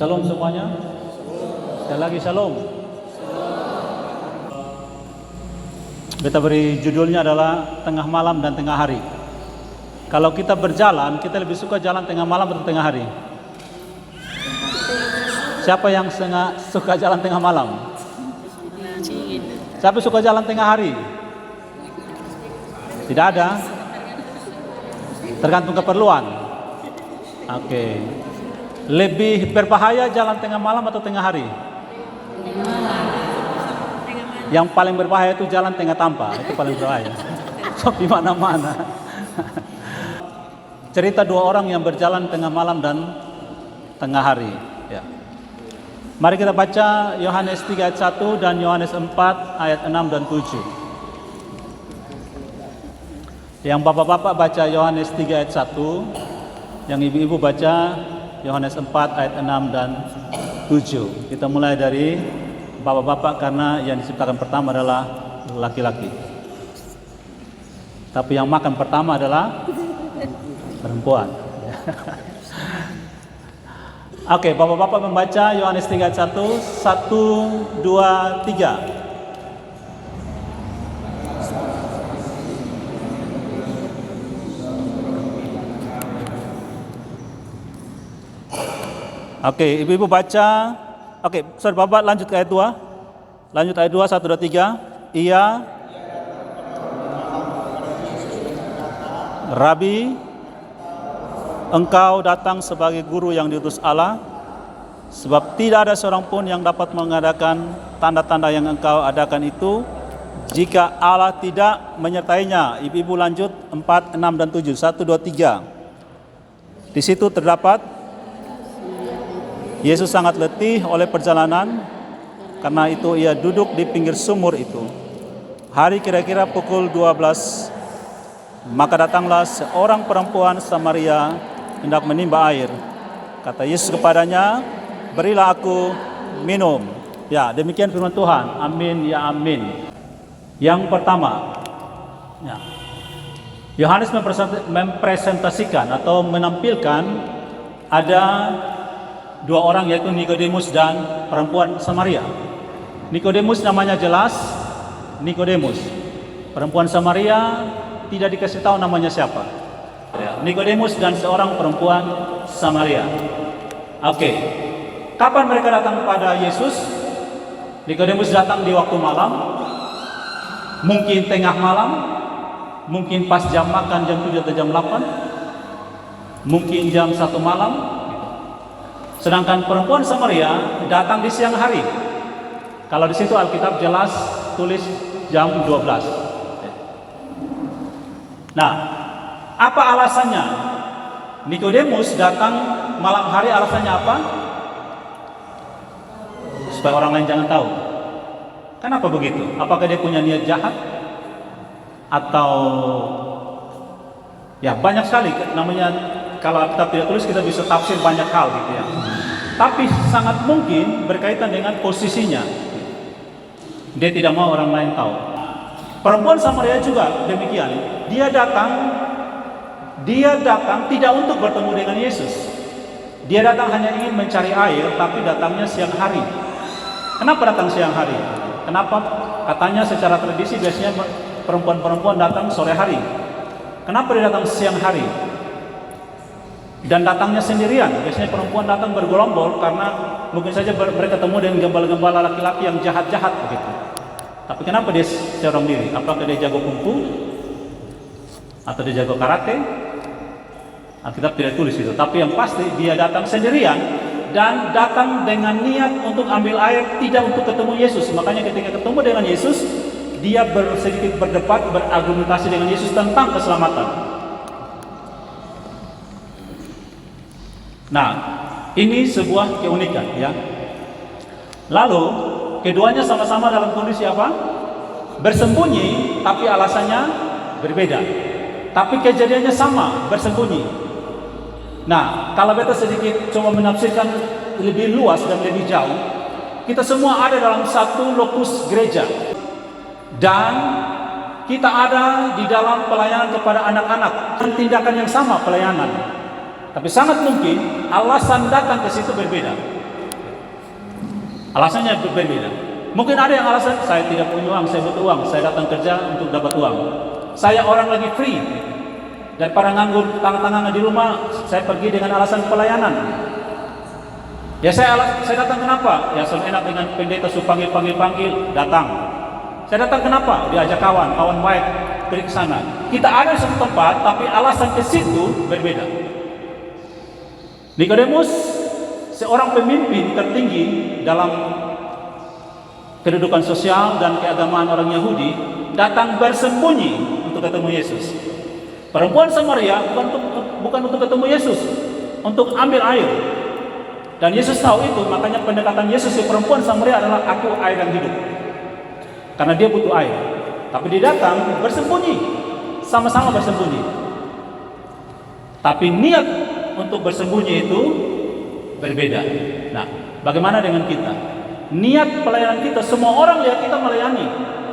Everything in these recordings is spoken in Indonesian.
Shalom semuanya. Sekali lagi shalom. Kita beri judulnya adalah tengah malam dan tengah hari. Kalau kita berjalan, kita lebih suka jalan tengah malam atau tengah hari? Siapa yang suka jalan tengah malam? Siapa suka jalan tengah hari? Tidak ada. Tergantung keperluan. Oke. Lebih berbahaya jalan tengah malam atau tengah hari? Yang paling berbahaya itu jalan tengah tampak, itu paling berbahaya. So di mana-mana. Cerita dua orang yang berjalan tengah malam dan tengah hari. Ya. Mari kita baca Yohanes 3 ayat 1 dan Yohanes 4 ayat 6 dan 7. Yang bapak-bapak baca Yohanes 3 ayat 1, yang ibu-ibu baca Yohanes 4 ayat 6 dan 7. Kita mulai dari bapak-bapak karena yang diciptakan pertama adalah laki-laki. Tapi yang makan pertama adalah perempuan. Oke, bapak-bapak membaca Yohanes 3 ayat 1, 1, 2, 3. Oke, ibu-ibu baca. Oke, saudara bapak lanjut ke ayat 2. Lanjut ayat 2, 1, 2, 3. Ia Rabi, engkau datang sebagai guru yang diutus Allah, sebab tidak ada seorang pun yang dapat mengadakan tanda-tanda yang engkau adakan itu jika Allah tidak menyertainya. Ibu-ibu lanjut 4, 6 dan 7. 1, 2, 3. Di situ terdapat Yesus sangat letih oleh perjalanan, karena itu ia duduk di pinggir sumur itu. Hari kira-kira pukul 12, maka datanglah seorang perempuan Samaria hendak menimba air. Kata Yesus kepadanya, berilah aku minum. Ya, demikian firman Tuhan. Amin, ya amin. Yang pertama, ya, Yohanes mempresentasikan atau menampilkan ada dua orang, yaitu Nikodemus dan perempuan Samaria. Nikodemus namanya jelas, Nikodemus. Perempuan Samaria tidak dikasih tahu namanya siapa. Nikodemus dan seorang perempuan Samaria. Oke. Kapan mereka datang kepada Yesus? Nikodemus datang di waktu malam, mungkin tengah malam, mungkin pas jam makan jam 7 atau jam 8, mungkin jam 1 malam. Sedangkan perempuan Samaria datang di siang hari. Kalau di situ Alkitab jelas tulis jam 12. Nah, apa alasannya? Nikodemus datang malam hari, alasannya apa? Supaya orang lain jangan tahu. Kenapa begitu? Apakah dia punya niat jahat? Atau ya banyak sekali namanya, kalau Alkitab tidak tulis kita bisa tafsir banyak hal gitu ya. Tapi sangat mungkin berkaitan dengan posisinya. Dia tidak mau orang lain tahu. Perempuan Samaria juga demikian. Dia datang tidak untuk bertemu dengan Yesus. Dia datang hanya ingin mencari air, tapi datangnya siang hari. Kenapa datang siang hari? Kenapa? Katanya secara tradisi biasanya perempuan-perempuan datang sore hari. Kenapa dia datang siang hari? Dan datangnya sendirian. Biasanya perempuan datang bergerombol karena mungkin saja mereka ketemu dengan gembala-gembala laki-laki yang jahat-jahat begitu. Tapi kenapa dia seorang diri? Apakah dia jago kungfu? Atau dia jago karate? Alkitab tidak tulis itu. Tapi yang pasti dia datang sendirian dan datang dengan niat untuk ambil air, tidak untuk ketemu Yesus. Makanya ketika ketemu dengan Yesus, dia sedikit berdebat, berargumentasi dengan Yesus tentang keselamatan. Nah, ini sebuah keunikan ya. Lalu keduanya sama-sama dalam kondisi apa? Bersembunyi, tapi alasannya berbeda. Tapi kejadiannya sama, bersembunyi. Nah, kalau kita sedikit coba menafsirkan lebih luas dan lebih jauh, kita semua ada dalam satu lokus gereja. Dan kita ada di dalam pelayanan kepada anak-anak, dan tindakan yang sama pelayanan. Tapi sangat mungkin alasan datang ke situ berbeda. Alasannya berbeda. Mungkin ada yang alasan, saya tidak punya uang, saya butuh uang, saya datang kerja untuk dapat uang. Saya orang lagi free, daripada nganggur tangan-tangan di rumah, saya pergi dengan alasan pelayanan. Ya saya datang kenapa? Ya saya enak dengan pendeta suruh panggil, datang. Saya datang kenapa? Diajak kawan baik pergi ke sana. Kita ada di satu tempat, tapi alasan ke situ berbeda. Nikodemus, seorang pemimpin tertinggi dalam kedudukan sosial dan keagamaan orang Yahudi, datang bersembunyi untuk ketemu Yesus. Perempuan Samaria bukan untuk ketemu Yesus, untuk ambil air. Dan Yesus tahu itu, makanya pendekatan Yesus ke perempuan Samaria adalah aku air yang hidup. Karena dia butuh air. Tapi dia datang bersembunyi, sama-sama bersembunyi. Tapi niat untuk bersembunyi itu berbeda. Nah, bagaimana dengan kita? Niat pelayanan kita, semua orang lihat kita melayani.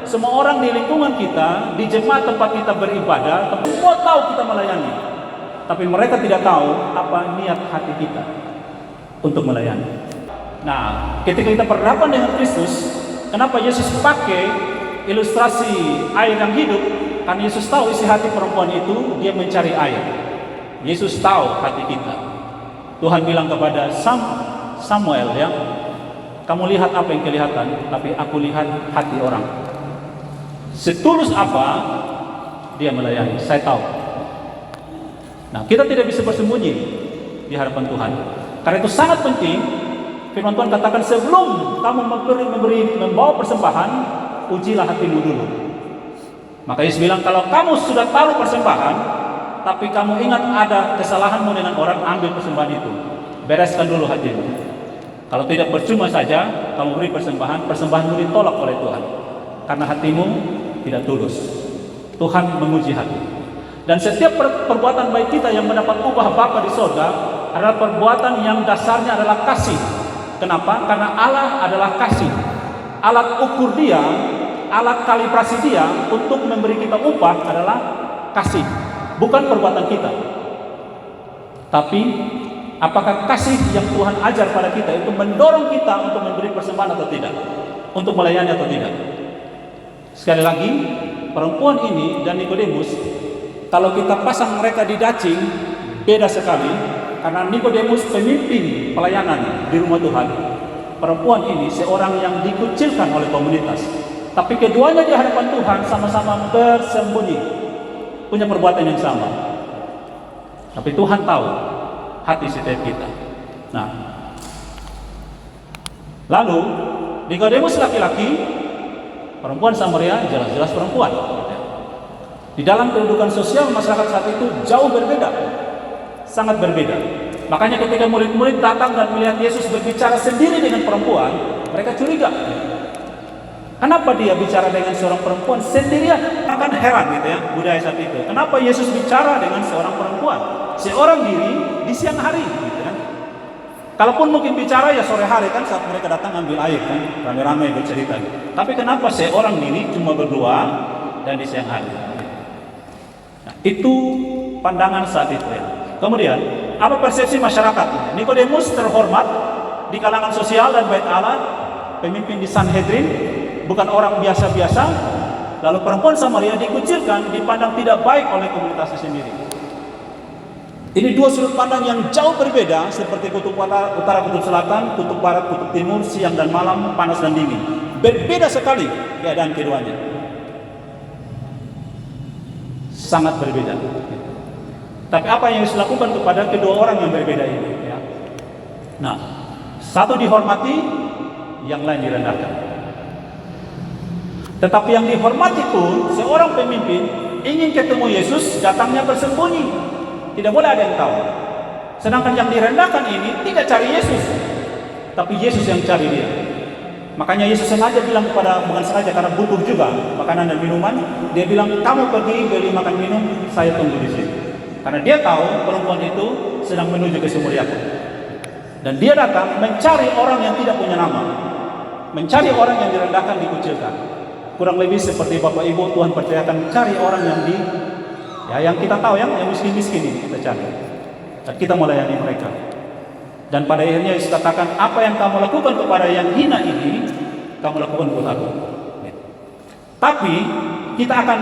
Semua orang di lingkungan kita, di jemaat tempat kita beribadah, semua tahu kita melayani. Tapi mereka tidak tahu apa niat hati kita untuk melayani. Nah, ketika kita berhadapan dengan Kristus, kenapa Yesus pakai ilustrasi air yang hidup? Karena Yesus tahu isi hati perempuan itu, dia mencari air. Yesus tahu hati kita. Tuhan bilang kepada Samuel, ya, kamu lihat apa yang kelihatan, tapi aku lihat hati orang. Setulus apa dia melayani, saya tahu. Nah, kita tidak bisa bersembunyi di hadapan Tuhan. Karena itu sangat penting. Firman Tuhan katakan, sebelum kamu membawa persembahan, ujilah hatimu dulu. Maka Yesus bilang, kalau kamu sudah taruh persembahan, tapi kamu ingat ada kesalahanmu dengan orang, ambil persembahan itu, bereskan dulu hatimu. Kalau tidak, percuma saja kamu beri persembahanmu ditolak oleh Tuhan, karena hatimu tidak tulus. Tuhan menguji hati. Dan setiap perbuatan baik kita yang mendapat upah Bapa di sorga adalah perbuatan yang dasarnya adalah kasih. Kenapa? Karena Allah adalah kasih. Alat ukur dia, alat kalibrasi dia untuk memberi kita upah adalah kasih, bukan perbuatan kita. Tapi apakah kasih yang Tuhan ajar pada kita itu mendorong kita untuk memberi persembahan atau tidak, untuk melayani atau tidak? Sekali lagi, perempuan ini dan Nikodemus, kalau kita pasang mereka di dacing, beda sekali. Karena Nikodemus pemimpin pelayanan di rumah Tuhan, perempuan ini seorang yang dikucilkan oleh komunitas. Tapi keduanya di hadapan Tuhan sama-sama bersembunyi, punya perbuatan yang sama. Tapi Tuhan tahu hati setiap kita. Nah, lalu Nikodemus laki-laki, perempuan Samaria jelas-jelas perempuan. Di dalam kedudukan sosial masyarakat saat itu jauh berbeda, sangat berbeda. Makanya ketika murid-murid datang dan melihat Yesus berbicara sendiri dengan perempuan, mereka curiga. Kenapa dia bicara dengan seorang perempuan sendirian? Akan heran gitu ya, budaya saat itu. Kenapa Yesus bicara dengan seorang perempuan, seorang diri di siang hari gitu kan? Kalaupun mungkin bicara ya sore hari kan, saat mereka datang ambil air kan, rame-rame bercerita. Tapi kenapa seorang diri cuma berdua dan di siang hari? Nah, itu pandangan saat itu ya. Kemudian, apa persepsi masyarakat? Nikodemus terhormat di kalangan sosial dan bait Allah, pemimpin di Sanhedrin, bukan orang biasa-biasa. Lalu perempuan Samaria dikucilkan, dipandang tidak baik oleh komunitasnya sendiri. Ini dua sudut pandang yang jauh berbeda, seperti kutub utara, kutub selatan, kutub barat, kutub timur, siang dan malam, panas dan dingin. Berbeda sekali keadaan keduanya. Sangat berbeda. Tapi apa yang Yesus lakukan kepada kedua orang yang berbeda ini? Ya. Nah, satu dihormati, yang lain direndahkan. Tetapi yang dihormati pun, seorang pemimpin ingin ketemu Yesus, datangnya bersembunyi. Tidak boleh ada yang tahu. Sedangkan yang direndahkan ini tidak cari Yesus, tapi Yesus yang cari dia. Makanya Yesus sengaja bilang bukan sengaja, karena butuh juga makanan dan minuman. Dia bilang, kamu pergi beli makan minum, saya tunggu di sini. Karena dia tahu perempuan itu sedang menuju ke sumur Yakub. Dan dia datang mencari orang yang tidak punya nama, mencari orang yang direndahkan, dikucilkan. Kurang lebih seperti Bapak Ibu, Tuhan percayakan cari orang yang kita tahu yang miskin-miskin ini kita cari. Dan kita melayani mereka. Dan pada akhirnya Yesus katakan, apa yang kamu lakukan kepada yang hina ini, kamu lakukan buat aku. Tapi kita akan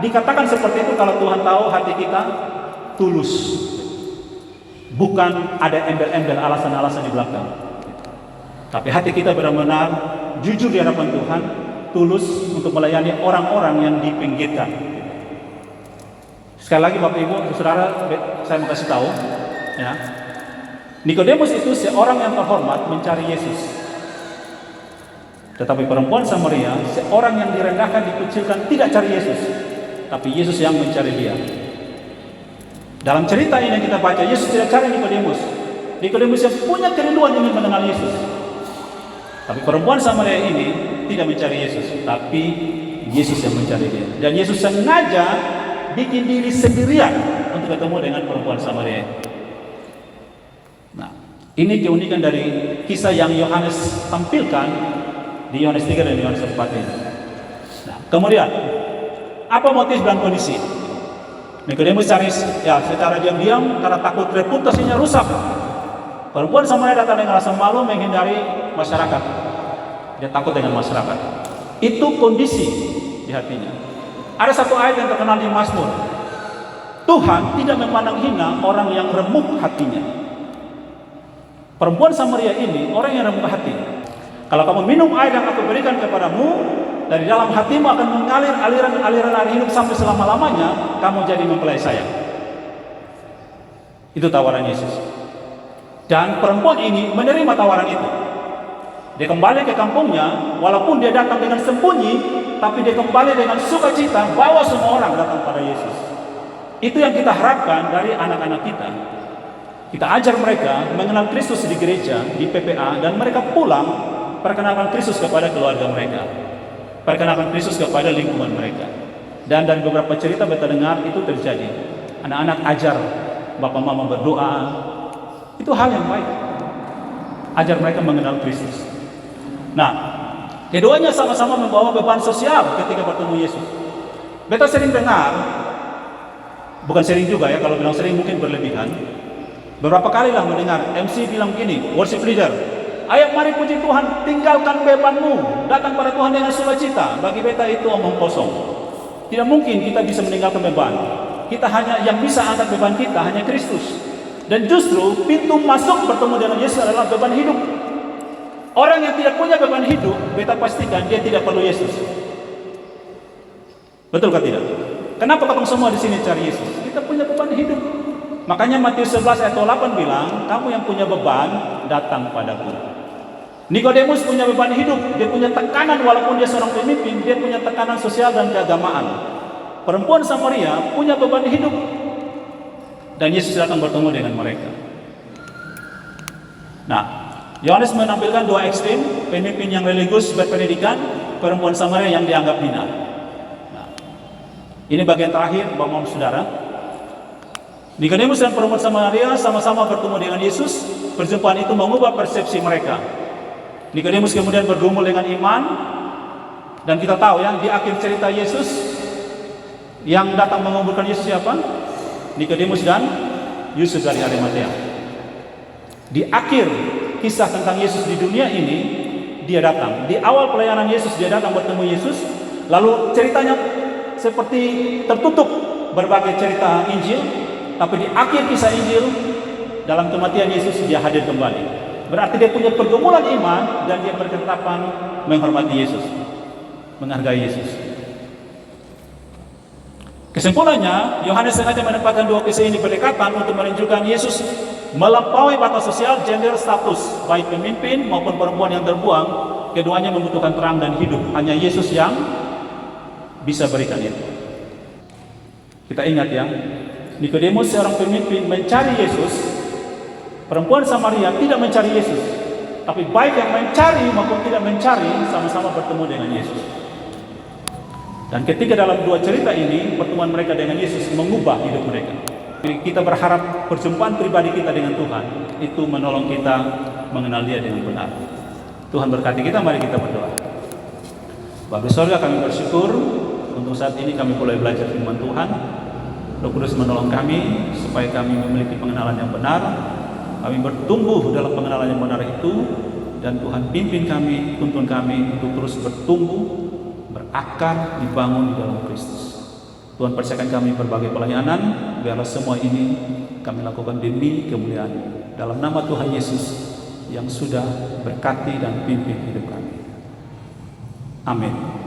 dikatakan seperti itu kalau Tuhan tahu hati kita tulus, bukan ada embel-embel alasan-alasan di belakang. Tapi hati kita benar-benar jujur di hadapan Tuhan, tulus untuk melayani orang-orang yang dipinggirkan. Sekali lagi Bapak Ibu, Saudara, saya mau kasih tahu, ya, Nikodemus itu seorang yang terhormat mencari Yesus. Tetapi perempuan Samaria, seorang yang direndahkan, dikucilkan, tidak cari Yesus, tapi Yesus yang mencari dia. Dalam cerita ini kita baca, Yesus tidak cari Nikodemus. Nikodemus yang punya kerinduan ingin mengenal Yesus. Tapi perempuan Samaria ini tidak mencari Yesus, tapi Yesus yang mencari dia. Dan Yesus sengaja bikin diri sendirian untuk ketemu dengan perempuan Samaria. Nah, ini keunikan dari kisah yang Yohanes tampilkan di Yohanes 3 dan Yohanes 4 ini. Nah, kemudian apa motif dan kondisi? Nikodemus cari ya secara diam-diam karena takut reputasinya rusak. Perempuan Samaria datang dengan rasa malu menghindari masyarakat. Dia takut dengan masyarakat. Itu kondisi di hatinya. Ada satu ayat yang terkenal di Mazmur. Tuhan tidak memandang hina orang yang remuk hatinya. Perempuan Samaria ini orang yang remuk hati. Kalau kamu minum air yang aku berikan kepadamu, dari dalam hatimu akan mengalir aliran-aliran air hidup sampai selama-lamanya, kamu jadi mempelai saya. Itu tawaran Yesus. Dan perempuan ini menerima tawaran itu. Dia kembali ke kampungnya, walaupun dia datang dengan sembunyi, tapi dia kembali dengan sukacita, bawa semua orang datang pada Yesus. Itu yang kita harapkan dari anak-anak kita. Kita ajar mereka mengenal Kristus di gereja, di PPA, dan mereka pulang perkenalkan Kristus kepada keluarga mereka, perkenalkan Kristus kepada lingkungan mereka. Dan dari beberapa cerita kita dengar itu terjadi. Anak-anak ajar bapak mama berdoa. Itu hal yang baik. Ajar mereka mengenal Kristus. Nah, keduanya sama-sama membawa beban sosial ketika bertemu Yesus. Beta sering dengar, bukan sering juga ya, kalau bilang sering mungkin berlebihan. Beberapa kali lah mendengar MC bilang gini, worship leader, ayo mari puji Tuhan, tinggalkan bebanmu, datang pada Tuhan dengan sukacita. Bagi beta itu omong kosong. Tidak mungkin kita bisa meninggalkan beban. Kita hanya, yang bisa angkat beban kita hanya Kristus. Dan justru pintu masuk bertemu dengan Yesus adalah beban hidup. Orang yang tidak punya beban hidup, beta pastikan dia tidak perlu Yesus. Betulkah tidak? Kenapa ketemu semua di sini cari Yesus? Kita punya beban hidup. Makanya Matius 11 ayat 8 bilang, kamu yang punya beban, datang padaku. Nikodemus punya beban hidup, dia punya tekanan walaupun dia seorang pemimpin, dia punya tekanan sosial dan keagamaan. Perempuan Samaria punya beban hidup. Dan Yesus datang bertemu dengan mereka. Nah, Yohanes menampilkan dua ekstrem, pemimpin yang religius berpendidikan, perempuan Samaria yang dianggap hina. Nah, ini bagian terakhir, Bapak-Bapak Saudara. Nikodemus dan perempuan Samaria sama-sama bertemu dengan Yesus. Perjumpaan itu mengubah persepsi mereka. Nikodemus kemudian bergumul dengan iman, dan kita tahu ya, di akhir cerita Yesus yang datang menguburkan Yesus siapa? Nikodemus dan Yusuf dari Arimatea. Di akhir kisah tentang Yesus di dunia ini, dia datang. Di awal pelayanan Yesus, dia datang bertemu Yesus. Lalu ceritanya seperti tertutup berbagai cerita Injil. Tapi di akhir kisah Injil, dalam kematian Yesus, dia hadir kembali. Berarti dia punya pergumulan iman dan dia berketetapan menghormati Yesus, menghargai Yesus. Kesimpulannya, Yohanes sengaja menempatkan dua kisah ini berdekatan untuk menunjukkan Yesus melampaui batas sosial, gender, status, baik pemimpin maupun perempuan yang terbuang. Keduanya membutuhkan terang dan hidup. Hanya Yesus yang bisa berikan itu. Kita ingat ya, Nikodemus seorang pemimpin mencari Yesus. Perempuan Samaria tidak mencari Yesus, tapi baik yang mencari maupun tidak mencari sama-sama bertemu dengan Yesus. Dan ketika dalam dua cerita ini, pertemuan mereka dengan Yesus mengubah hidup mereka. Kita berharap perjumpaan pribadi kita dengan Tuhan itu menolong kita mengenal Dia dengan benar. Tuhan berkati kita, mari kita berdoa. Bapa di surga, kami bersyukur untuk saat ini kami mulai belajar firman Tuhan. Roh Kudus menolong kami supaya kami memiliki pengenalan yang benar kami bertumbuh dalam pengenalan yang benar itu, dan Tuhan pimpin kami, tuntun kami untuk terus bertumbuh, berakar, dibangun di dalam Kristus. Tuhan percayakan kami berbagai pelayanan, biarlah semua ini kami lakukan demi kemuliaan dalam nama Tuhan Yesus yang sudah berkati dan pimpin hidup kami. Amin.